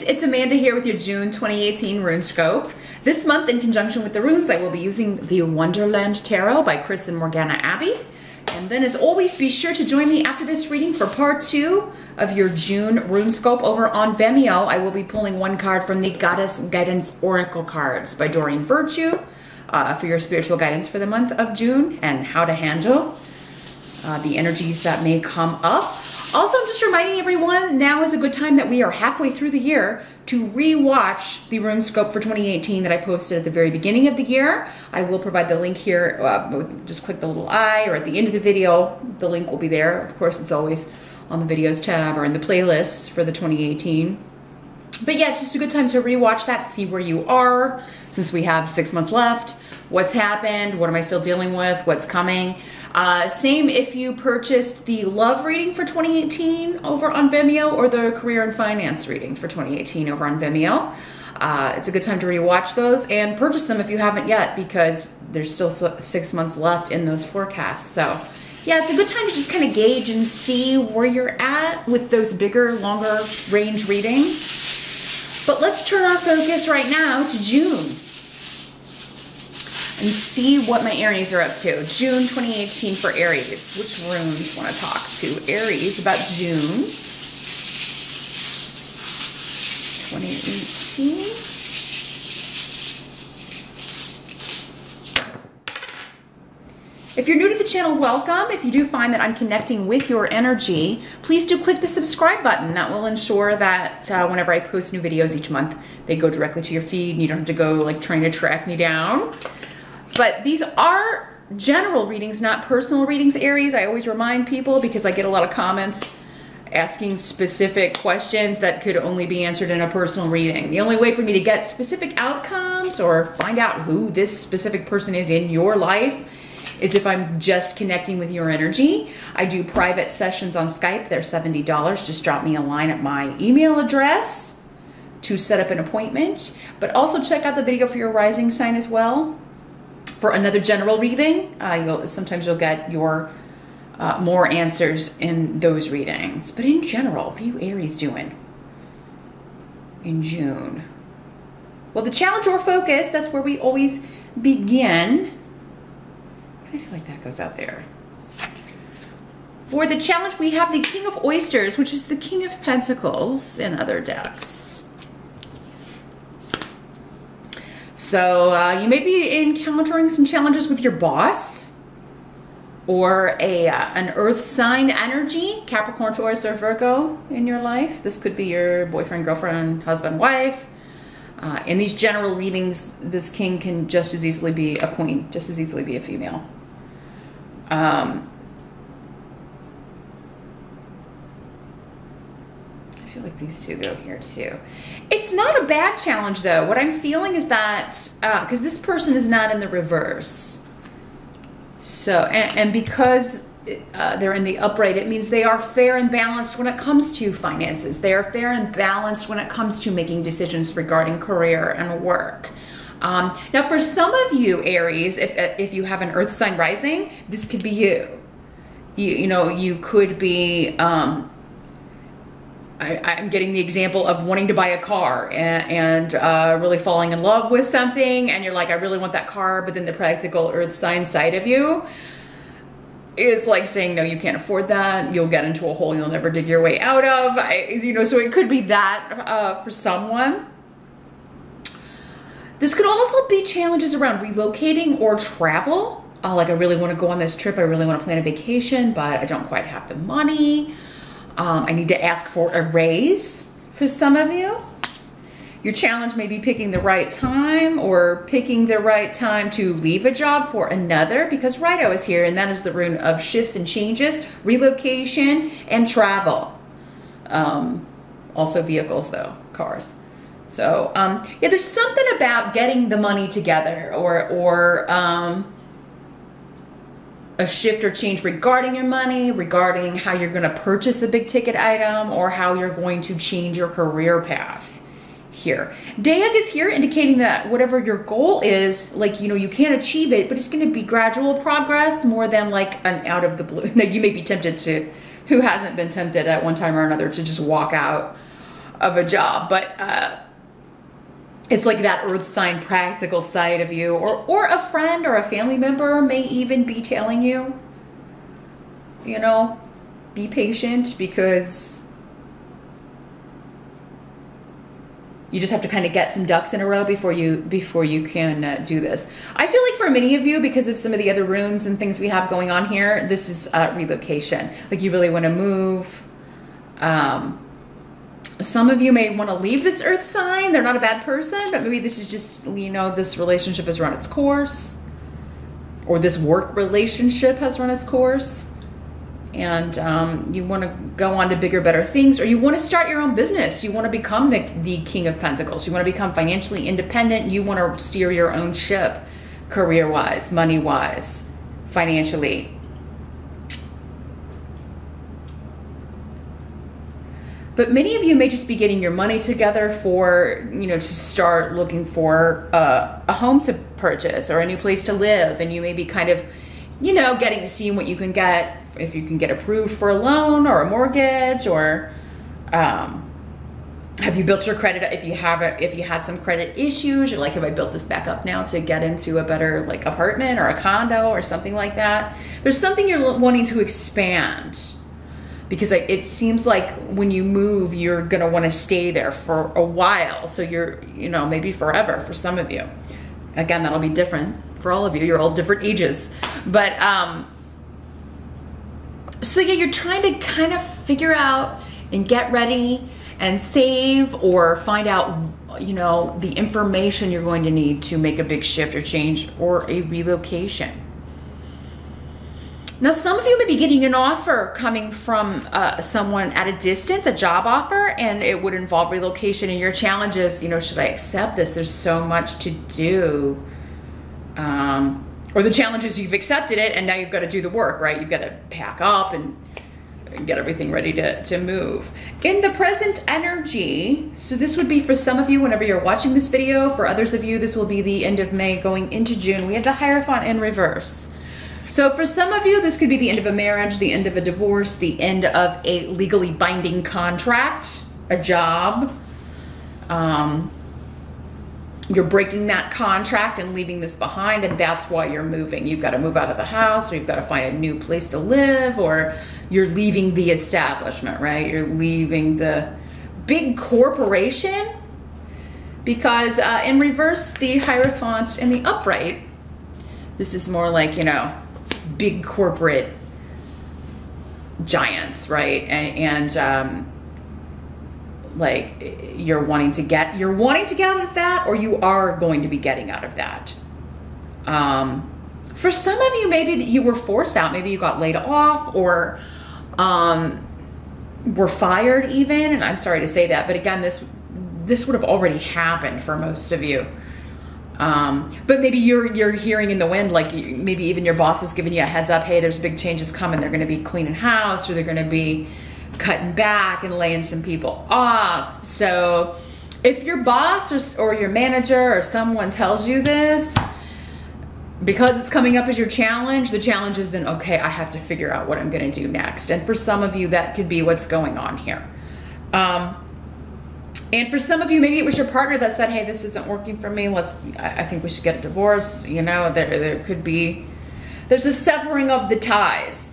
it's Amanda here with your June 2018 RuneScope. This month, in conjunction with the runes, I will be using the Wonderland Tarot by Chris and Morgana Abbey. And then, as always, be sure to join me after this reading for part 2 of your June RuneScope over on Vimeo. I will be pulling one card from the Goddess Guidance Oracle cards by Doreen Virtue for your spiritual guidance for the month of June and how to handle the energies that may come up. Also, I'm just reminding everyone, now is a good time that we are halfway through the year to re-watch the RuneScope for 2018 that I posted at the very beginning of the year. I will provide the link here. Just click the little eye, or at the end of the video, the link will be there. Of course, it's always on the videos tab or in the playlists for the 2018. But yeah, it's just a good time to re-watch that, see where you are, since we have 6 months left. What's happened? What am I still dealing with? What's coming? Same if you purchased the love reading for 2018 over on Vimeo or the career and finance reading for 2018 over on Vimeo. It's a good time to rewatch those and purchase them if you haven't yet, because there's still 6 months left in those forecasts. So yeah, it's a good time to just kind of gauge and see where you're at with those bigger, longer range readings. But let's turn our focus right now to June and see what my Aries are up to. June 2018 for Aries. Which runes want to talk to Aries about June 2018? If you're new to the channel, welcome. If you do find that I'm connecting with your energy, please do click the subscribe button. That will ensure that whenever I post new videos each month, they go directly to your feed and you don't have to go like trying to track me down. But these are general readings, not personal readings, Aries. I always remind people because I get a lot of comments asking specific questions that could only be answered in a personal reading. The only way for me to get specific outcomes or find out who this specific person is in your life is if I'm just connecting with your energy. I do private sessions on Skype. They're $70. Just drop me a line at my email address to set up an appointment. But also check out the video for your rising sign as well. For another general reading, sometimes you'll get your more answers in those readings. But in general, what are you Aries doing in June? Well, the challenge or focus, that's where we always begin. I feel like that goes out there. For the challenge, we have the King of Oysters, which is the King of Pentacles in other decks. So you may be encountering some challenges with your boss or an earth sign energy, Capricorn, Taurus, or Virgo in your life. This could be your boyfriend, girlfriend, husband, wife. In these general readings, this king can just as easily be a queen, just as easily be a female. I feel like these two go here too. It's not a bad challenge though. What I'm feeling is that, because this person is not in the reverse. So, and because they're in the upright, it means they are fair and balanced when it comes to finances. They are fair and balanced when it comes to making decisions regarding career and work. Now for some of you Aries, if you have an earth sign rising, this could be you. You know, you could be, I'm getting the example of wanting to buy a car and really falling in love with something, and you're like, I really want that car, but then the practical earth sign side of you is like saying, no, you can't afford that. You'll get into a hole you'll never dig your way out of. So it could be that for someone. This could also be challenges around relocating or travel. Like I really want to go on this trip. I really want to plan a vacation, but I don't quite have the money. I need to ask for a raise for some of you. Your challenge may be picking the right time or picking the right time to leave a job for another, because Rido is here, and that is the rune of shifts and changes, relocation, and travel. Also vehicles though, cars. So yeah, there's something about getting the money together or a shift or change regarding your money, regarding how you're going to purchase the big ticket item, or how you're going to change your career path here. Daeg is here indicating that whatever your goal is, like, you know, you can't achieve it, but it's going to be gradual progress more than like an out of the blue. Now, you may be tempted to, who hasn't been tempted at one time or another to just walk out of a job, but it's like that earth sign practical side of you, or a friend or a family member may even be telling you, you know, be patient, because you just have to kind of get some ducks in a row before you can do this. I feel like for many of you, because of some of the other runes and things we have going on here, this is relocation. Like you really want to move. Some of you may want to leave this earth sign. They're not a bad person, but maybe this is just, you know, this relationship has run its course, or this work relationship has run its course, and you want to go on to bigger, better things, or you want to start your own business. You want to become the King of Pentacles. You want to become financially independent. You want to steer your own ship, career-wise, money-wise, financially. But many of you may just be getting your money together for, you know, to start looking for a home to purchase or a new place to live. And you may be kind of, you know, getting to see what you can get, if you can get approved for a loan or a mortgage, or have you built your credit? If you had some credit issues, you're like, have I built this back up now to get into a better like apartment or a condo or something like that? There's something you're wanting to expand. Because it seems like when you move, you're going to want to stay there for a while. So you're, you know, maybe forever for some of you. Again, that'll be different for all of you. You're all different ages. But, so yeah, you're trying to kind of figure out and get ready and save, or find out, you know, the information you're going to need to make a big shift or change or a relocation. Now, some of you may be getting an offer coming from someone at a distance, a job offer, and it would involve relocation, and your challenge is, you know, should I accept this? There's so much to do. Or the challenge is you've accepted it and now you've got to do the work, right? You've got to pack up and get everything ready to move. In the present energy, so this would be for some of you whenever you're watching this video. For others of you, this will be the end of May going into June. We have the Hierophant in reverse. So for some of you, this could be the end of a marriage, the end of a divorce, the end of a legally binding contract, a job. You're breaking that contract and leaving this behind, and that's why you're moving. You've got to move out of the house, or you've got to find a new place to live, or you're leaving the establishment, right? You're leaving the big corporation, because in reverse, the Hierophant in the upright, this is more like, you know, big corporate giants, right? And like you're wanting to get out of that, or you are going to be getting out of that. For some of you, maybe you were forced out. Maybe you got laid off, or were fired even. And I'm sorry to say that, but again, this would have already happened for most of you. But maybe you're hearing in the wind, like maybe even your boss is giving you a heads up, hey, there's big changes coming. They're going to be cleaning house, or they're going to be cutting back and laying some people off. So if your boss or your manager or someone tells you this, because it's coming up as your challenge, the challenge is then, okay, I have to figure out what I'm going to do next. And for some of you, that could be what's going on here. And for some of you, maybe it was your partner that said, hey, this isn't working for me. I think we should get a divorce. You know, there could be, there's a severing of the ties.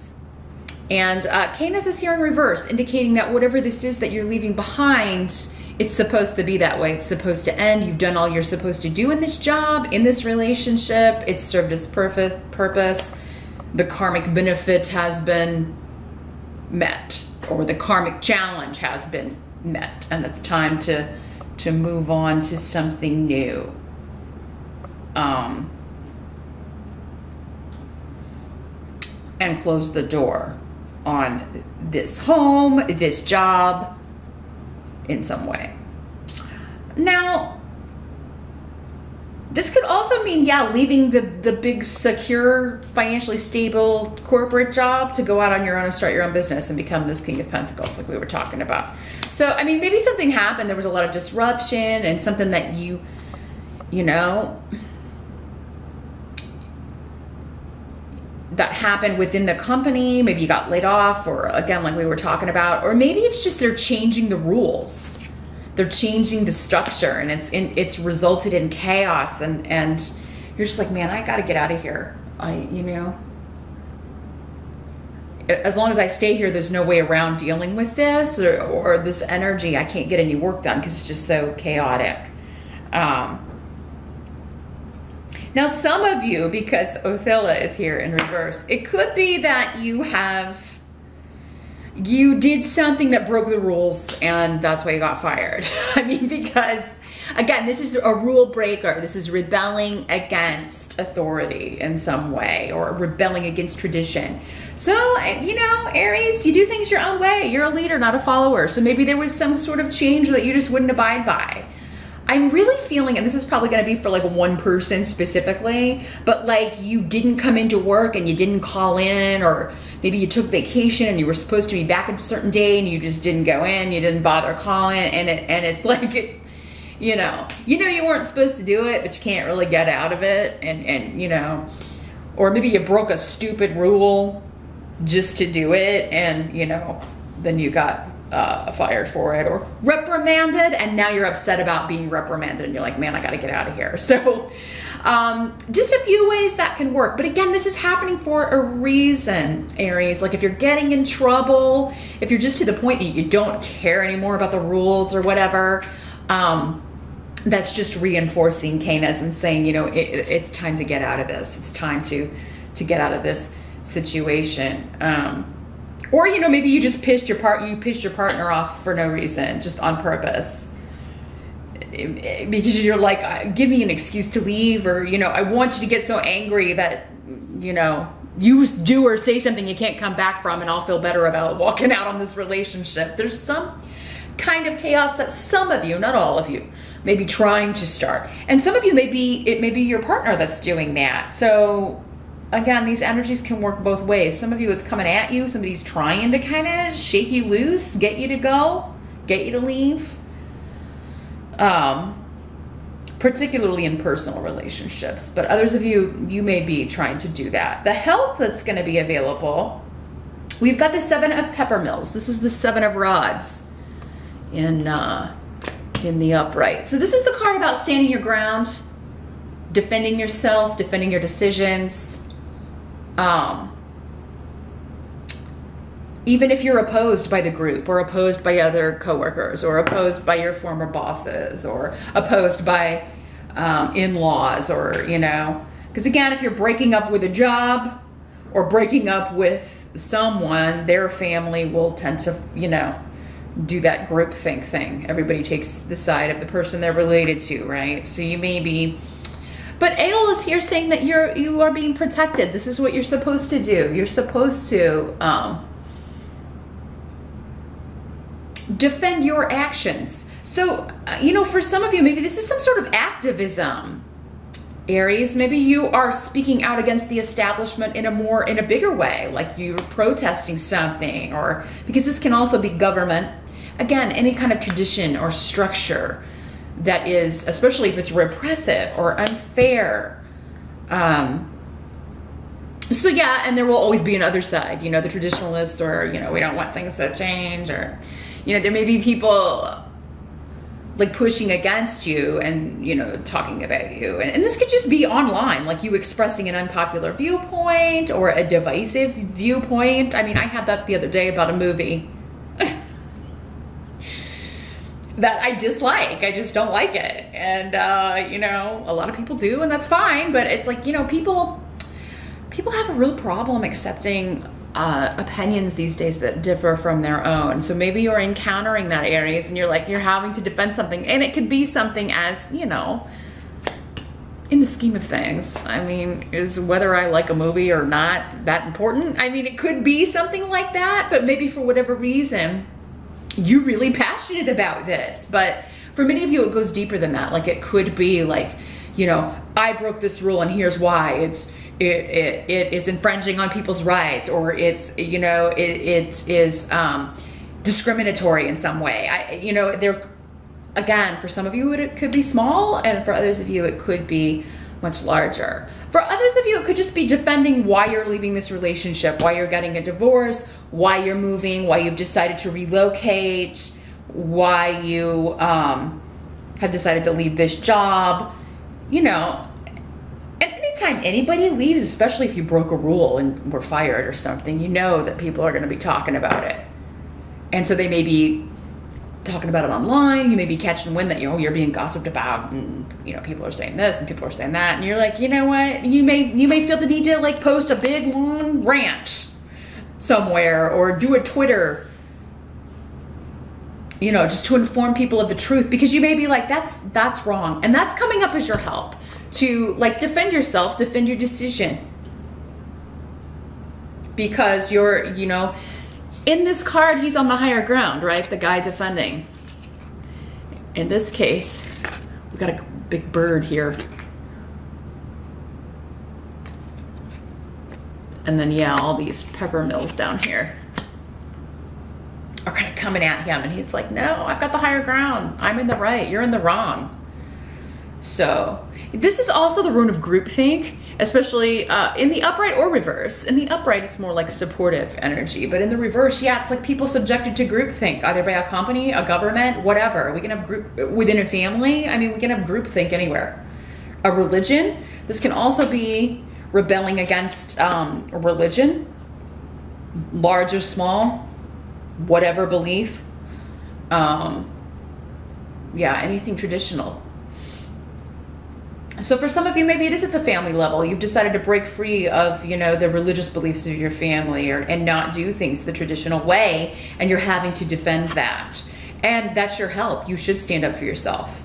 And Canis is here in reverse, indicating that whatever this is that you're leaving behind, it's supposed to be that way. It's supposed to end. You've done all you're supposed to do in this job, in this relationship. It's served its purpose. The karmic benefit has been met, or the karmic challenge has been met, and it's time to move on to something new. And close the door on this home, this job, in some way. Now, this could also mean, yeah, leaving the big, secure, financially stable corporate job to go out on your own and start your own business and become this King of Pentacles like we were talking about. So, I mean, maybe something happened. There was a lot of disruption and something that you know, that happened within the company. Maybe you got laid off, or again, like we were talking about, or maybe it's just they're changing the rules. they're changing the structure, and it's resulted in chaos, and you're just like, man, I got to get out of here. As long as I stay here, there's no way around dealing with this or this energy. I can't get any work done because it's just so chaotic. Now, some of you, because Othella is here in reverse, it could be that you did something that broke the rules and that's why you got fired. I mean, because again, this is a rule breaker. This is rebelling against authority in some way, or rebelling against tradition. So, Aries, you do things your own way. You're a leader, not a follower. So maybe there was some sort of change that you just wouldn't abide by. I'm really feeling, and this is probably going to be for like one person specifically, but like you didn't come into work and you didn't call in, or maybe you took vacation and you were supposed to be back at a certain day and you just didn't go in, you didn't bother calling, and it's like, it's, you weren't supposed to do it, but you can't really get out of it, and or maybe you broke a stupid rule just to do it, and then you got fired for it or reprimanded, and now you're upset about being reprimanded and you're like, man, I gotta get out of here. So just a few ways that can work, but again, this is happening for a reason, Aries. Like if you're getting in trouble, if you're just to the point that you don't care anymore about the rules or whatever, that's just reinforcing Canis and saying, it's time to get out of this. It's time to get out of this situation. Or, maybe you just pissed your partner off for no reason, just on purpose. Because you're like, give me an excuse to leave, or, I want you to get so angry that, you do or say something you can't come back from, and I'll feel better about walking out on this relationship. There's some kind of chaos that some of you, not all of you, may be trying to start. And some of you it may be your partner that's doing that. So again, these energies can work both ways. Some of you, it's coming at you. Somebody's trying to kind of shake you loose, get you to go, get you to leave. Particularly in personal relationships. But others of you, you may be trying to do that. The help that's going to be available, we've got the 7 of Peppermills. This is the 7 of Rods in the upright. So this is the card about standing your ground, defending yourself, defending your decisions. Even if you're opposed by the group, or opposed by other coworkers, or opposed by your former bosses, or opposed by in-laws, or, because again, if you're breaking up with a job or breaking up with someone, their family will tend to, do that groupthink thing. Everybody takes the side of the person they're related to, right? So you may be, but Ael is here saying that you are being protected. This is what you're supposed to do. You're supposed to defend your actions. So, for some of you, maybe this is some sort of activism. Aries, maybe you are speaking out against the establishment in a bigger way, like you're protesting something, or because this can also be government. Again, any kind of tradition or structure that is, especially if it's repressive or unfair. So yeah, and there will always be another side, the traditionalists, or, we don't want things to change, or, there may be people like pushing against you and, talking about you. And this could just be online, like you expressing an unpopular viewpoint or a divisive viewpoint. I mean, I had that the other day about a movie that I dislike. I just don't like it. And, a lot of people do, and that's fine. But it's like, people have a real problem accepting opinions these days that differ from their own. So maybe you're encountering that, Aries, and you're having to defend something. And it could be something as, in the scheme of things. I mean, is whether I like a movie or not that important? I mean, it could be something like that, but maybe for whatever reason, you're really passionate about this. But for many of you, it goes deeper than that. Like it could be like, I broke this rule and here's why. It is infringing on people's rights, or it's, it is discriminatory in some way. There, again, for some of you, it could be small, and for others of you, it could be much larger. For others of you, it could just be defending why you're leaving this relationship, why you're getting a divorce, why you're moving, why you've decided to relocate, why you have decided to leave this job, you know. And anytime anybody leaves, especially if you broke a rule and were fired or something, you know that people are going to be talking about it. And so they may be talking about it online. You may be catching wind that, you know, you're being gossiped about, and, you know, people are saying this and people are saying that, and you're like, you know what, you may feel the need to like post a big long rant somewhere or do a Twitter, you know, just to inform people of the truth, because you may be like, that's wrong. And that's coming up as your help to like defend yourself, defend your decision, because you're, you know, in this card, he's on the higher ground, right? The guy defending. In this case, we've got a big bird here. And then, yeah, all these pepper mills down here are kind of coming at him. And he's like, no, I've got the higher ground. I'm in the right. You're in the wrong. So this is also the rune of groupthink, especially in the upright or reverse. In the upright, it's more like supportive energy, but in the reverse, yeah, it's like people subjected to groupthink, either by a company, a government, whatever. We can have group within a family. I mean, we can have groupthink anywhere. A religion. This can also be rebelling against a religion, large or small, whatever belief. Yeah, anything traditional. So for some of you, maybe it is at the family level. You've decided to break free of, you know, the religious beliefs of your family, and not do things the traditional way, and you're having to defend that. And that's your help. You should stand up for yourself.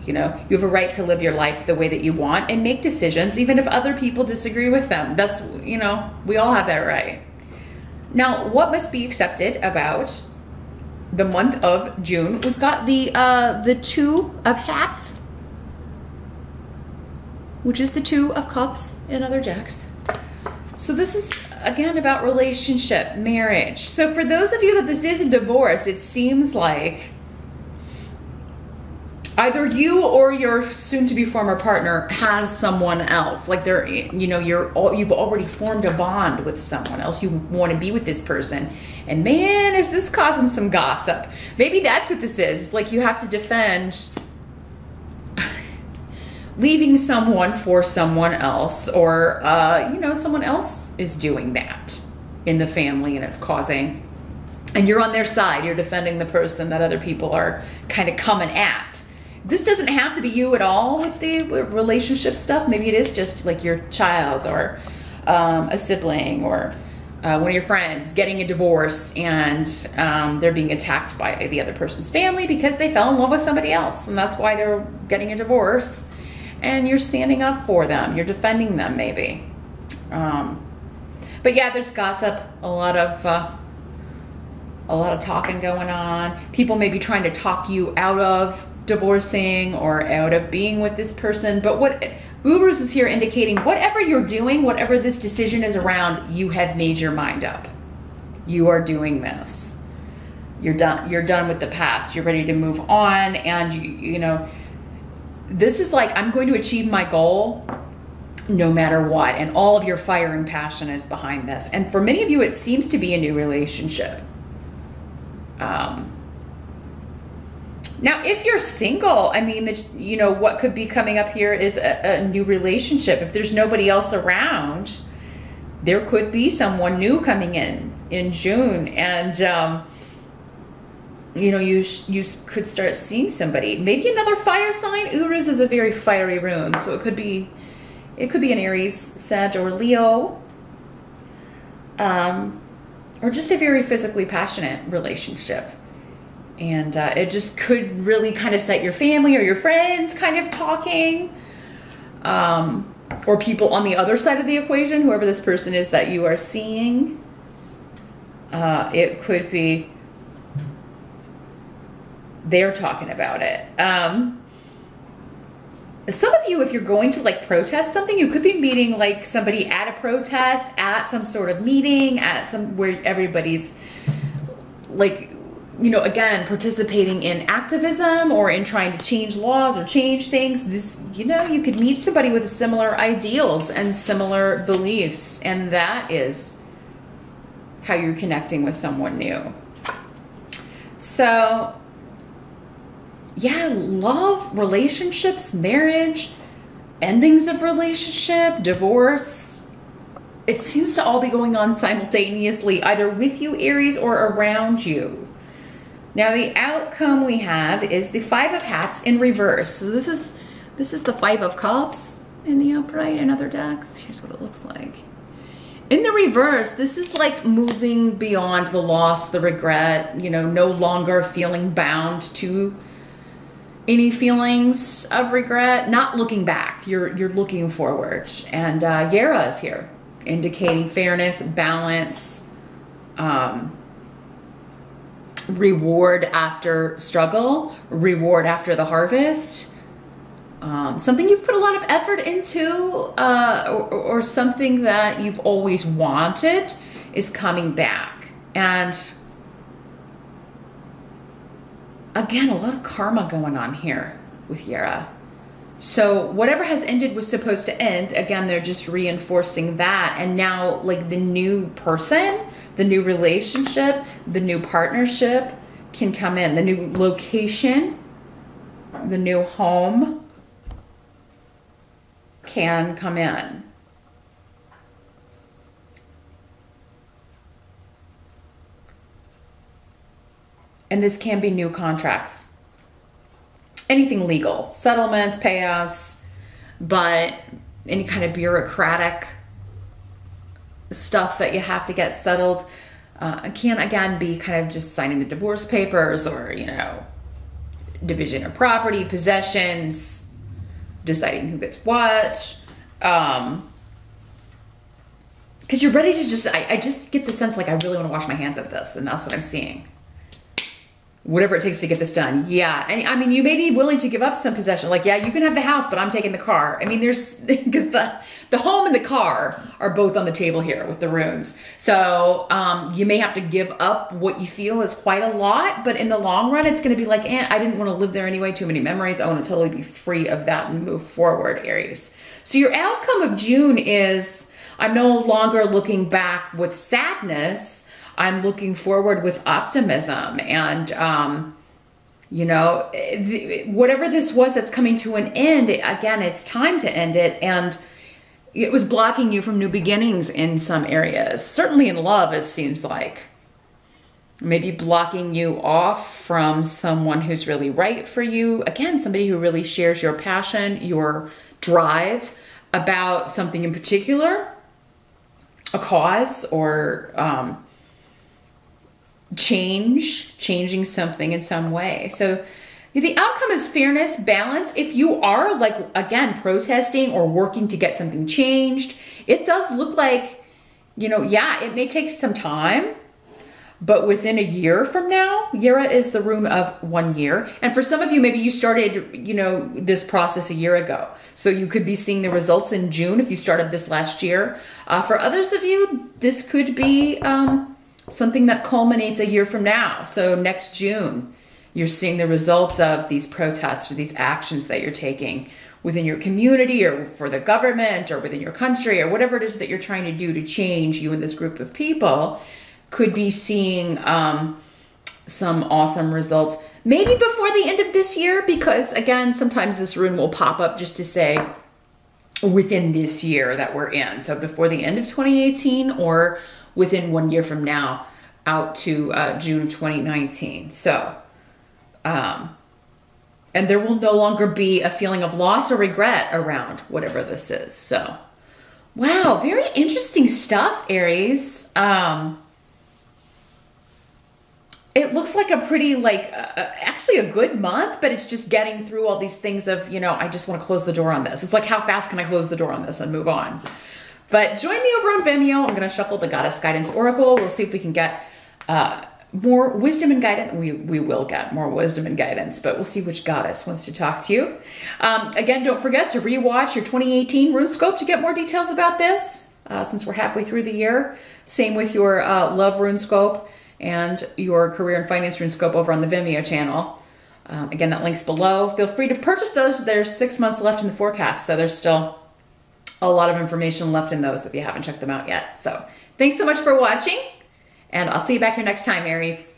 You know, you have a right to live your life the way that you want and make decisions, even if other people disagree with them. That's, you know, we all have that right. Now, what must be accepted about the month of June? We've got the Two of Hats, which is the Two of Cups in other decks. So this is, again, about relationship, marriage. So for those of you that this is a divorce, it seems like either you or your soon-to-be former partner has someone else. Like they're, you know, you've already formed a bond with someone else. You want to be with this person. And man, is this causing some gossip. Maybe that's what this is. It's like you have to defend leaving someone for someone else, or, you know, someone else is doing that in the family and it's causing, and you're on their side, you're defending the person that other people are kind of coming at. This doesn't have to be you at all with the relationship stuff. Maybe it is just like your child, or a sibling, or one of your friends getting a divorce, and they're being attacked by the other person's family because they fell in love with somebody else, and that's why they're getting a divorce. And you're standing up for them. You're defending them, maybe. But yeah, there's gossip. A lot of talking going on. People may be trying to talk you out of divorcing or out of being with this person. But what Uruz is here indicating, whatever you're doing, whatever this decision is around, you have made your mind up. You are doing this. You're done. You're done with the past. You're ready to move on, and you know. This is like, I'm going to achieve my goal no matter what. And all of your fire and passion is behind this. And for many of you, it seems to be a new relationship. Now, if you're single, I mean, you know, what could be coming up here is a new relationship. If there's nobody else around, there could be someone new coming in June. And, you know, you could start seeing somebody, maybe another fire sign. Uruz is a very fiery rune, so it could be an Aries, Sag, or Leo, or just a very physically passionate relationship. And it just could really kind of set your family or your friends kind of talking, or people on the other side of the equation, whoever this person is that you are seeing. It could be they're talking about it. Some of you, if you're going to like protest something, you could be meeting like somebody at a protest, at some sort of meeting, at some where everybody's like, you know, again, participating in activism or in trying to change laws or change things. This, you know, you could meet somebody with similar ideals and similar beliefs, and that is how you're connecting with someone new. So yeah, love, relationships, marriage, endings of relationship, divorce. It seems to all be going on simultaneously, either with you, Aries, or around you. Now, the outcome we have is the Five of Hats in reverse. So this is the Five of Cups in the upright in other decks. Here's what it looks like. In the reverse, this is like moving beyond the loss, the regret, you know, no longer feeling bound to any feelings of regret, not looking back. You're looking forward. And Yara is here, indicating fairness, balance, reward after struggle, reward after the harvest. Something you've put a lot of effort into, or something that you've always wanted is coming back. And again, a lot of karma going on here with Yara. So whatever has ended was supposed to end. Again, they're just reinforcing that. And now, like, the new person, the new relationship, the new partnership can come in. The new location, the new home can come in. And this can be new contracts. Anything legal, settlements, payouts, but any kind of bureaucratic stuff that you have to get settled can again be kind of just signing the divorce papers, or, you know, division of property, possessions, deciding who gets what, because you're ready to just, I just get the sense like I really want to wash my hands of this, and that's what I'm seeing. Whatever it takes to get this done. Yeah, and I mean, you may be willing to give up some possession. Like, yeah, you can have the house, but I'm taking the car. I mean, there's, because the home and the car are both on the table here with the runes. So you may have to give up what you feel is quite a lot, but in the long run, it's going to be like, I didn't want to live there anyway. Too many memories. I want to totally be free of that and move forward, Aries. So your outcome of June is, I'm no longer looking back with sadness. I'm looking forward with optimism, and, you know, whatever this was that's coming to an end, again, it's time to end it. And it was blocking you from new beginnings in some areas. Certainly in love, it seems like. Maybe blocking you off from someone who's really right for you. Again, somebody who really shares your passion, your drive about something in particular, a cause, or, changing something in some way. So the outcome is fairness, balance. If you are, like, again, protesting or working to get something changed, it does look like, you know, yeah, it may take some time, but within a year from now, Yara is the rune of 1 year. And for some of you, maybe you started, you know, this process a year ago. So you could be seeing the results in June if you started this last year. For others of you, this could be, something that culminates a year from now. So next June, you're seeing the results of these protests or these actions that you're taking within your community, or for the government, or within your country, or whatever it is that you're trying to do to change you and this group of people. Could be seeing some awesome results. Maybe before the end of this year, because again, sometimes this rune will pop up just to say within this year that we're in. So before the end of 2018, or within 1 year from now, out to June of 2019. So, and there will no longer be a feeling of loss or regret around whatever this is. So, wow, very interesting stuff, Aries. It looks like a pretty, like, actually a good month, but it's just getting through all these things of, you know, I just want to close the door on this. It's like, how fast can I close the door on this and move on? But join me over on Vimeo. I'm going to shuffle the Goddess Guidance Oracle. We'll see if we can get more wisdom and guidance. We will get more wisdom and guidance, but we'll see which goddess wants to talk to you. Again, don't forget to rewatch your 2018 RuneScope to get more details about this, since we're halfway through the year. Same with your Love RuneScope and your Career and Finance RuneScope over on the Vimeo channel. Again, that link's below. Feel free to purchase those. There's 6 months left in the forecast, so there's still a lot of information left in those if you haven't checked them out yet. So thanks so much for watching, and I'll see you back here next time, Aries.